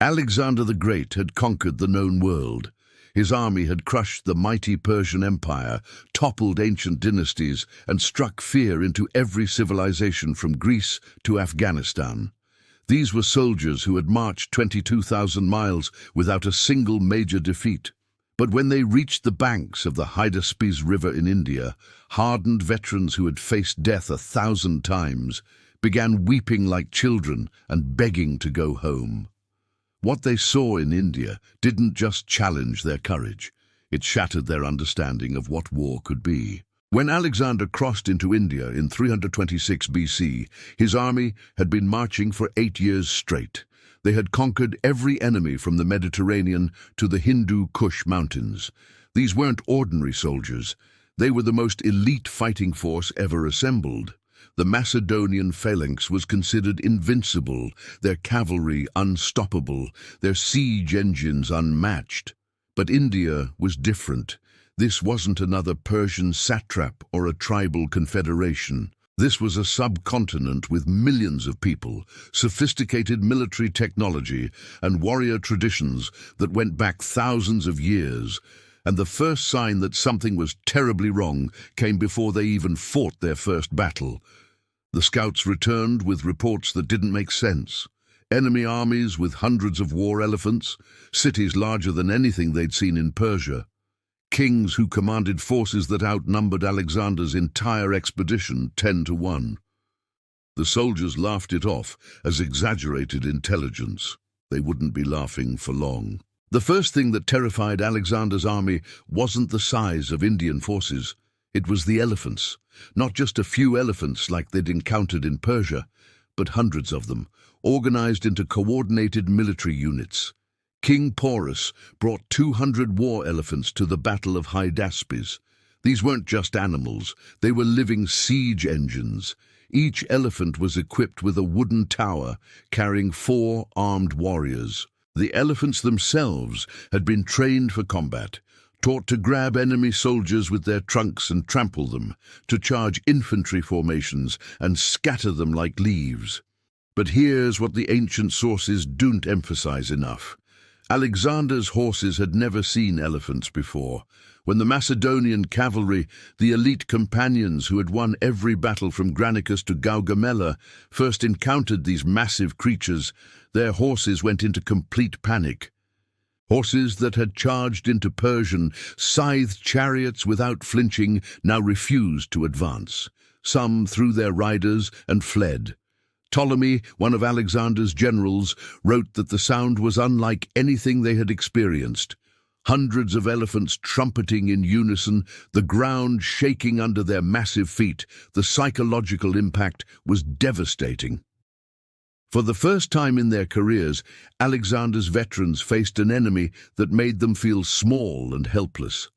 Alexander the Great had conquered the known world. His army had crushed the mighty Persian Empire, toppled ancient dynasties, and struck fear into every civilization from Greece to Afghanistan. These were soldiers who had marched 22,000 miles without a single major defeat. But when they reached the banks of the Hydaspes River in India, hardened veterans who had faced death 1,000 times began weeping like children and begging to go home. What they saw in India didn't just challenge their courage, it shattered their understanding of what war could be. When Alexander crossed into India in 326 BC, his army had been marching for 8 years straight. They had conquered every enemy from the Mediterranean to the Hindu Kush mountains. These weren't ordinary soldiers. They were the most elite fighting force ever assembled. The Macedonian phalanx was considered invincible, their cavalry unstoppable, their siege engines unmatched. But India was different. This wasn't another Persian satrap or a tribal confederation. This was a subcontinent with millions of people, sophisticated military technology, and warrior traditions that went back thousands of years. And the first sign that something was terribly wrong came before they even fought their first battle. The scouts returned with reports that didn't make sense. Enemy armies with hundreds of war elephants, cities larger than anything they'd seen in Persia. Kings who commanded forces that outnumbered Alexander's entire expedition 10 to 1. The soldiers laughed it off as exaggerated intelligence. They wouldn't be laughing for long. The first thing that terrified Alexander's army wasn't the size of Indian forces. It was the elephants. Not just a few elephants like they'd encountered in Persia, but hundreds of them, organized into coordinated military units. King Porus brought 200 war elephants to the Battle of Hydaspes. These weren't just animals, they were living siege engines. Each elephant was equipped with a wooden tower carrying 4 armed warriors. The elephants themselves had been trained for combat, taught to grab enemy soldiers with their trunks and trample them, to charge infantry formations and scatter them like leaves. But here's what the ancient sources don't emphasize enough. Alexander's horses had never seen elephants before. When the Macedonian cavalry, the elite companions who had won every battle from Granicus to Gaugamela, first encountered these massive creatures, their horses went into complete panic. Horses that had charged into Persian, scythed chariots without flinching now refused to advance. Some threw their riders and fled. Ptolemy, one of Alexander's generals, wrote that the sound was unlike anything they had experienced. Hundreds of elephants trumpeting in unison, the ground shaking under their massive feet. The psychological impact was devastating. For the first time in their careers, Alexander's veterans faced an enemy that made them feel small and helpless.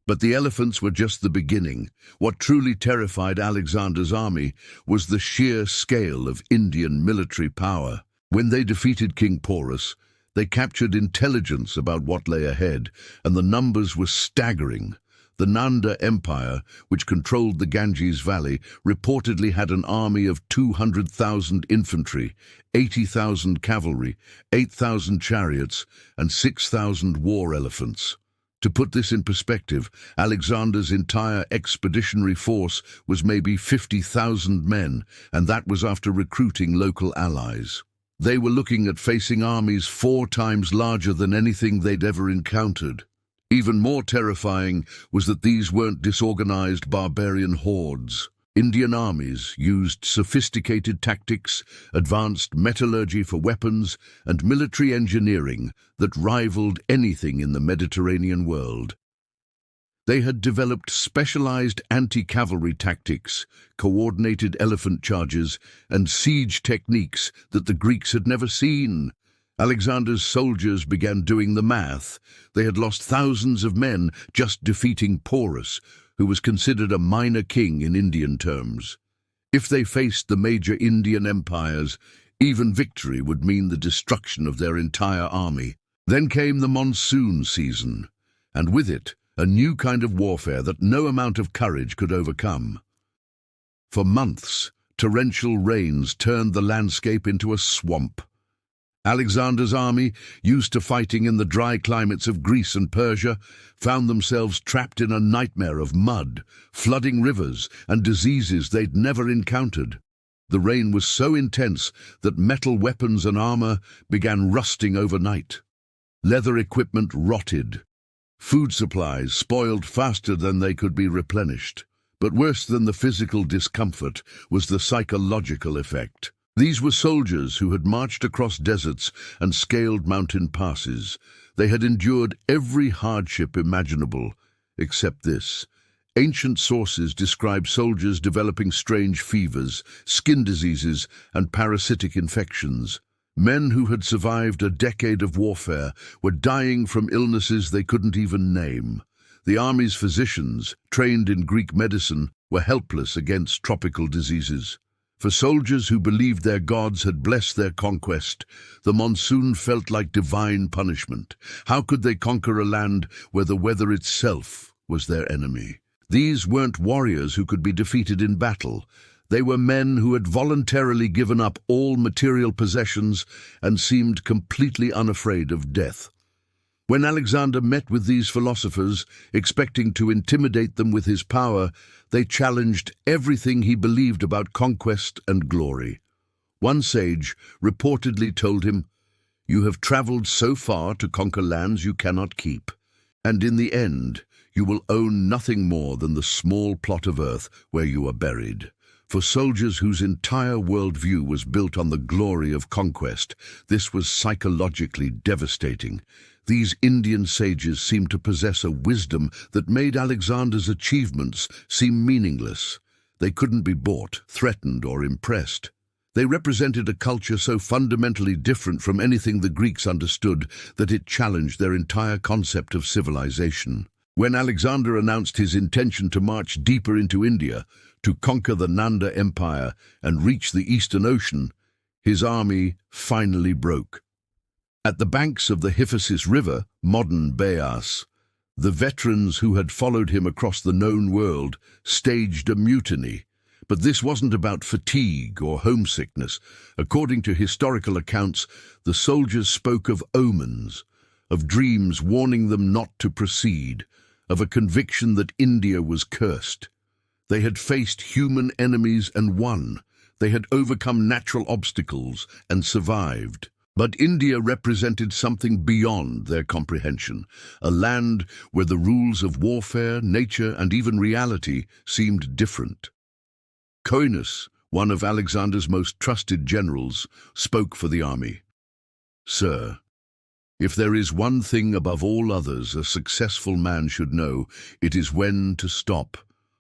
But the elephants were just the beginning. What truly terrified Alexander's army was the sheer scale of Indian military power. When they defeated King Porus, they captured intelligence about what lay ahead, and the numbers were staggering. The Nanda Empire, which controlled the Ganges Valley, reportedly had an army of 200,000 infantry, 80,000 cavalry, 8,000 chariots, and 6,000 war elephants. To put this in perspective, Alexander's entire expeditionary force was maybe 50,000 men, and that was after recruiting local allies. They were looking at facing armies 4 times larger than anything they'd ever encountered. Even more terrifying was that these weren't disorganized barbarian hordes. Indian armies used sophisticated tactics, advanced metallurgy for weapons, and military engineering that rivaled anything in the Mediterranean world. They had developed specialized anti-cavalry tactics, coordinated elephant charges, and siege techniques that the Greeks had never seen. Alexander's soldiers began doing the math. They had lost thousands of men just defeating Porus, who was considered a minor king in Indian terms. If they faced the major Indian empires, even victory would mean the destruction of their entire army. Then came the monsoon season, and with it, a new kind of warfare that no amount of courage could overcome. For months, torrential rains turned the landscape into a swamp. Alexander's army, used to fighting in the dry climates of Greece and Persia, found themselves trapped in a nightmare of mud, flooding rivers, and diseases they'd never encountered. The rain was so intense that metal weapons and armor began rusting overnight. Leather equipment rotted. Food supplies spoiled faster than they could be replenished. But worse than the physical discomfort was the psychological effect. These were soldiers who had marched across deserts and scaled mountain passes. They had endured every hardship imaginable, except this. Ancient sources describe soldiers developing strange fevers, skin diseases, and parasitic infections. Men who had survived a decade of warfare were dying from illnesses they couldn't even name. The army's physicians, trained in Greek medicine, were helpless against tropical diseases. For soldiers who believed their gods had blessed their conquest, the monsoon felt like divine punishment. How could they conquer a land where the weather itself was their enemy? These weren't warriors who could be defeated in battle. They were men who had voluntarily given up all material possessions and seemed completely unafraid of death. When Alexander met with these philosophers, expecting to intimidate them with his power, they challenged everything he believed about conquest and glory. One sage reportedly told him, "You have traveled so far to conquer lands you cannot keep, and in the end you will own nothing more than the small plot of earth where you are buried." For soldiers whose entire worldview was built on the glory of conquest, this was psychologically devastating. These Indian sages seemed to possess a wisdom that made Alexander's achievements seem meaningless. They couldn't be bought, threatened, or impressed. They represented a culture so fundamentally different from anything the Greeks understood that it challenged their entire concept of civilization. When Alexander announced his intention to march deeper into India, to conquer the Nanda Empire and reach the Eastern Ocean, his army finally broke. At the banks of the Hydaspes River, modern Beas, the veterans who had followed him across the known world staged a mutiny. But this wasn't about fatigue or homesickness. According to historical accounts, the soldiers spoke of omens, of dreams warning them not to proceed, of a conviction that India was cursed. They had faced human enemies and won. They had overcome natural obstacles and survived. But India represented something beyond their comprehension, a land where the rules of warfare, nature, and even reality seemed different. Porus, one of Alexander's most trusted generals, spoke for the army. "Sir, if there is one thing above all others a successful man should know, it is when to stop."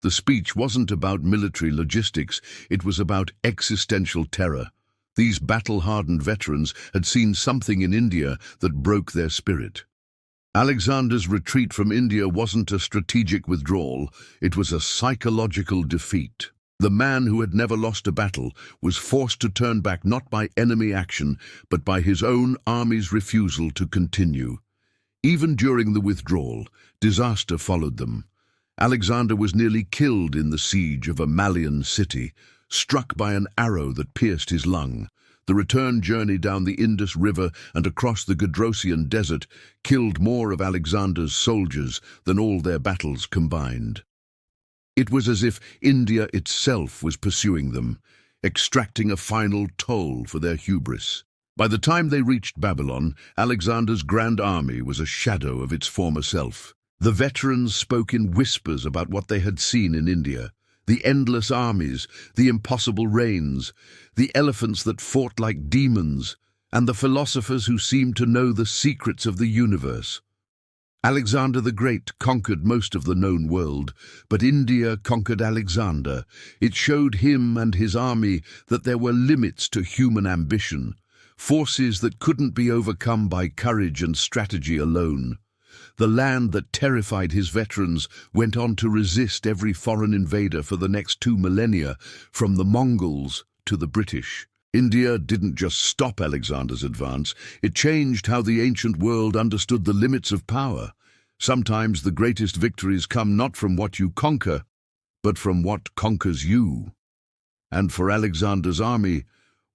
The speech wasn't about military logistics, it was about existential terror. These battle-hardened veterans had seen something in India that broke their spirit. Alexander's retreat from India wasn't a strategic withdrawal, it was a psychological defeat. The man who had never lost a battle was forced to turn back not by enemy action, but by his own army's refusal to continue. Even during the withdrawal, disaster followed them. Alexander was nearly killed in the siege of a Malian city, struck by an arrow that pierced his lung. The return journey down the Indus River and across the Gedrosian desert killed more of Alexander's soldiers than all their battles combined. It was as if India itself was pursuing them, extracting a final toll for their hubris. By the time they reached Babylon, Alexander's grand army was a shadow of its former self. The veterans spoke in whispers about what they had seen in India. The endless armies, the impossible rains, the elephants that fought like demons, and the philosophers who seemed to know the secrets of the universe. Alexander the Great conquered most of the known world, but India conquered Alexander. It showed him and his army that there were limits to human ambition, forces that couldn't be overcome by courage and strategy alone. The land that terrified his veterans went on to resist every foreign invader for the next 2 millennia, from the Mongols to the British. India didn't just stop Alexander's advance, it changed how the ancient world understood the limits of power. Sometimes the greatest victories come not from what you conquer, but from what conquers you. And for Alexander's army,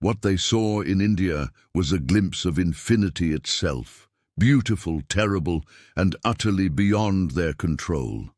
What they saw in India was a glimpse of infinity itself, beautiful, terrible, and utterly beyond their control.